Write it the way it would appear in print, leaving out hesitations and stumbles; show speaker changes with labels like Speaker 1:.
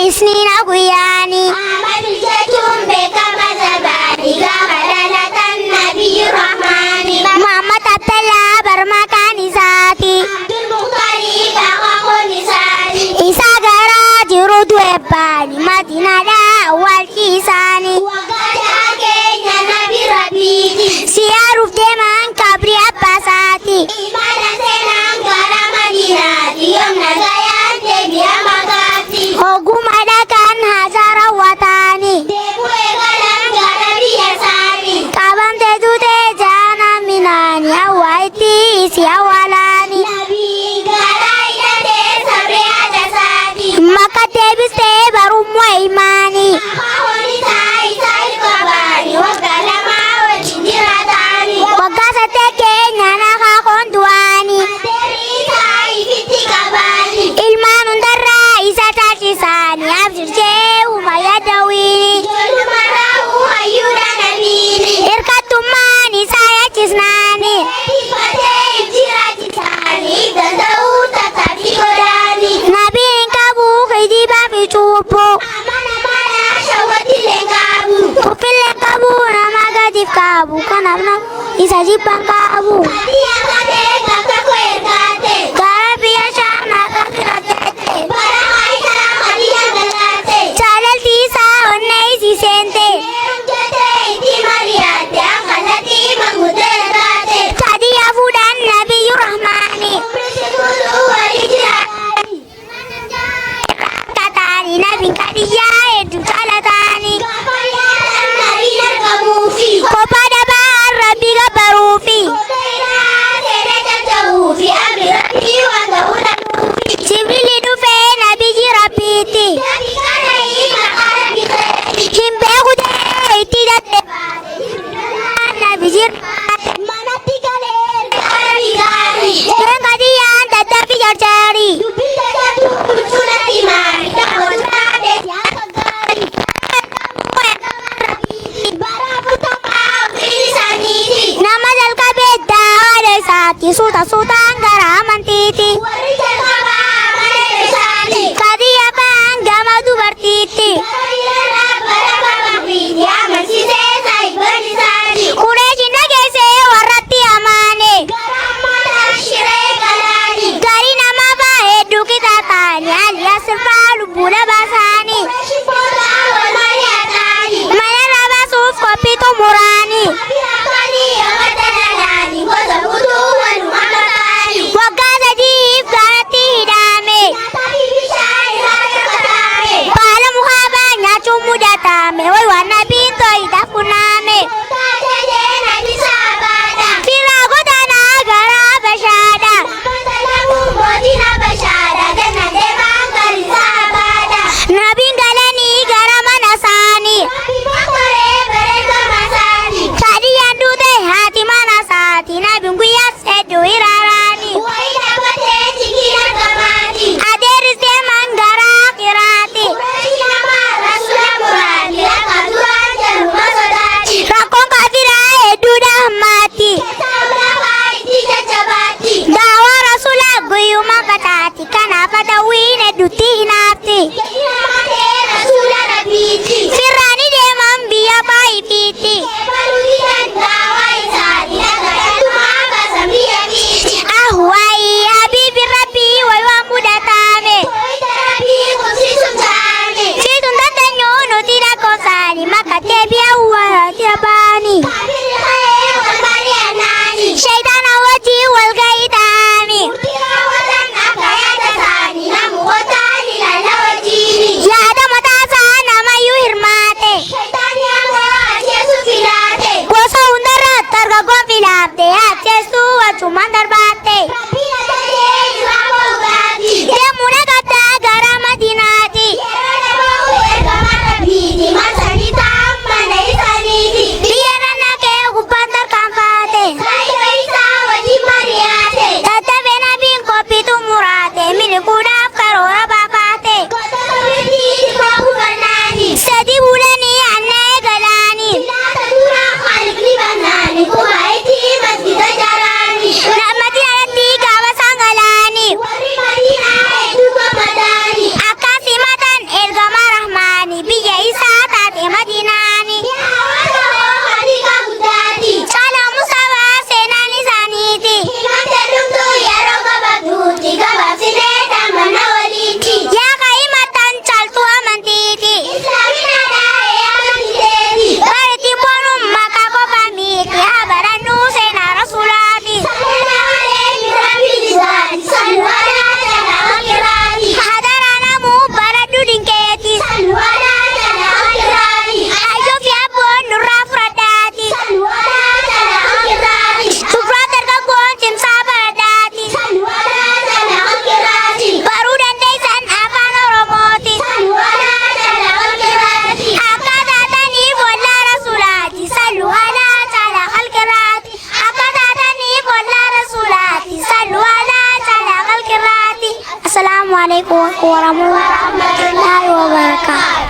Speaker 1: isniina guyyaani
Speaker 2: Ahmadu jechuun beekama zabaani gaafa dhalatan nabiyyu rahmaani.
Speaker 1: Muhammad Abdallaa barmaqaan isaati
Speaker 2: Abdul Muqtarii baqaqoon isaani.
Speaker 1: isa garaa jiru du'ebbaani madinaadhaa awwaalchi isaanii
Speaker 2: Waggaa keenya nabi rabbiiti.
Speaker 1: siyaaruuf deeman kabri abbaasaati
Speaker 2: Imala seenaan gara Madinaati. Yoomna gayaan deebi'a makaatti.
Speaker 1: oguma dhaqan haasaa raawwataani
Speaker 2: Deemuu eegalan gara biyya isaanii.
Speaker 1: qabamte tutee jaana minaani awwaa itti isi awwaalaani
Speaker 2: Nabii garaa hidhatee sabree haadha isaati.
Speaker 1: makka deebistee barummaa imaanii
Speaker 2: Akaawwan isaa ilqabaani. Waggaa lamaa wajjin jiraataani.
Speaker 1: waggaa saddeet keenya nakaa koonduwaani
Speaker 2: Adeerri isaa ifitti qabaani.
Speaker 1: ilmaan hundarraa isa taasisaani abshirshee umayya dawiini
Speaker 2: Ijoollumarraa hayyuudha nabiini.
Speaker 1: hirkattummaan isaa yachisnaani
Speaker 2: Eebbifatee jiraachisaani. Danda'uu tattaaffii godhaani.
Speaker 1: nabiin qabuu kijibaa fi cuubbuu
Speaker 2: Amana mana shawwatilee qaabu.
Speaker 1: uffillee qabuu nama gadiif qabu kanaaf nama isa jibban qabu
Speaker 2: Biyya katee bakka koo ergaate.
Speaker 1: gara biyya shaanaa kan firateette
Speaker 2: Bara Aishaa Khadija galaate.
Speaker 1: jaalalti isaa onnee isi seente
Speaker 2: Heerumtee itti mari'atte. Akkanatti mangudee taate.
Speaker 1: Kadiya fuudhan nabiyyu rahmaani
Speaker 2: Umrichi guutuu walii jiraatani.
Speaker 1: kataani nabiin kadiyyaa hedduu jaalataani
Speaker 2: Gaafa yaadaan nabiin argamuufi.
Speaker 1: kophaa dabaan rabbi gabbaruufi
Speaker 2: Koteeraa seera caccabsuufi. Abdi rabbii waan ta'uu dhabuufi.
Speaker 1: jibrili dhufee nabiyyi rabbiitti
Speaker 2: Nabi kana hiika qara biteeti.
Speaker 1: hin beeku ta'ee itti daddeebaate nabi jirbaate
Speaker 2: Manatti galee ergaa bigaarii.
Speaker 1: Jireen kadiyyaan daddarbi jarjaarii
Speaker 2: Dubbii dadhabduu bulchuun ati maali? Daawwatu taatee siyaasa gaarii. Baraafuu taphaa ofiin isaaniiti.
Speaker 1: nama jalqabee daawwaadha isaati suutaan gara amantiiti
Speaker 2: Warri jalqabaa amala isaanii.
Speaker 1: kadiyya ba'an gama dubartiitti
Speaker 2: Baay'inaa bara babafiiti amansiisee saayiban isaanii.
Speaker 1: Qureeshin dhageessee warratti amaane
Speaker 2: Garaan mataa shiree galaani.
Speaker 1: gari nama baay'ee qixa ta'anii aliyaa sirbaa lubbuu dabaasaanii
Speaker 2: Shifoota wal mari'ataani.
Speaker 1: mana rabaasuuf qophii xumuraanii
Speaker 2: Abiraafanii amadanaani. Gosa guutuu waluma makaani.
Speaker 1: waggaa sadiif garatti hidhaame
Speaker 2: Nyaatanii bishaan irraa dhaqataame.
Speaker 1: baala mukaabaa nyaachuun mudatame way waan nabiin tooyiidhaaf kunnaame
Speaker 2: Taatee nabi saabaadha.
Speaker 1: firaa godaanaa gara bashaadha
Speaker 2: Masalamuun mootiin Habashaadha. Ganna deemaan gari saabaadha.
Speaker 1: nabiin galanii gara mana isaanii
Speaker 2: Nabi boqoree bareeffama isaanii.
Speaker 1: kadiyyaan duute haati mana isaati nabiin guyyaas hedduu hiraaraani
Speaker 2: Wayii dhaabbatee cikiin argamaati.
Speaker 1: adeeris deeman gara akiraati
Speaker 2: Quraysh namaa rasuula muraati. Akka duraan jaluma sodaati.
Speaker 1: rakkoon kafiraa hedduudha hammaatti
Speaker 2: Saamlafaa itti jajjabaatti.
Speaker 1: daawaa rasuula guyyuma kataati kanaaf adawwiin hedduutti hinaafti
Speaker 2: Jedhina malee rasuula rabbiiti.
Speaker 1: firraani deeman biyya baayifiitti
Speaker 2: Eebaluuti dandaawaa isaanii. Dhagaadhumaa baasa biyya biiti.
Speaker 1: ahwaayii habiibi rabbii way waan mudatame
Speaker 2: Wayita rabbii qubsiisuun taa'ame.
Speaker 1: Situn dandeenyuu nuti lakkoofsaani makkattee biyya uwwaati abaani
Speaker 2: Kaabirri ka'ee wal mari'annaani.
Speaker 1: shayitaana wajjii wal ga'ii ta'ani
Speaker 2: Murtii raawwatan akka yaada isaanii. Namoota ilaala wajjini.
Speaker 1: yaada mataasaa namayyuu hirmaate
Speaker 2: Shayitaanii ammoo ajjeesuuf filaate.
Speaker 1: gosa hundarratti dargaggoon filaafte ajjeestuu wachumaan darbaatte
Speaker 2: Rabbiin ajajee islaama dhugaati.
Speaker 1: deemuu naqattaa gara madinaati
Speaker 2: Yeroo dhaba'u ergama rabbiiti. Marsanii ta'an mana isaaniiti.
Speaker 1: biyya nannaqee Wassalamu alaikum warahmatullahi wabarakatuh.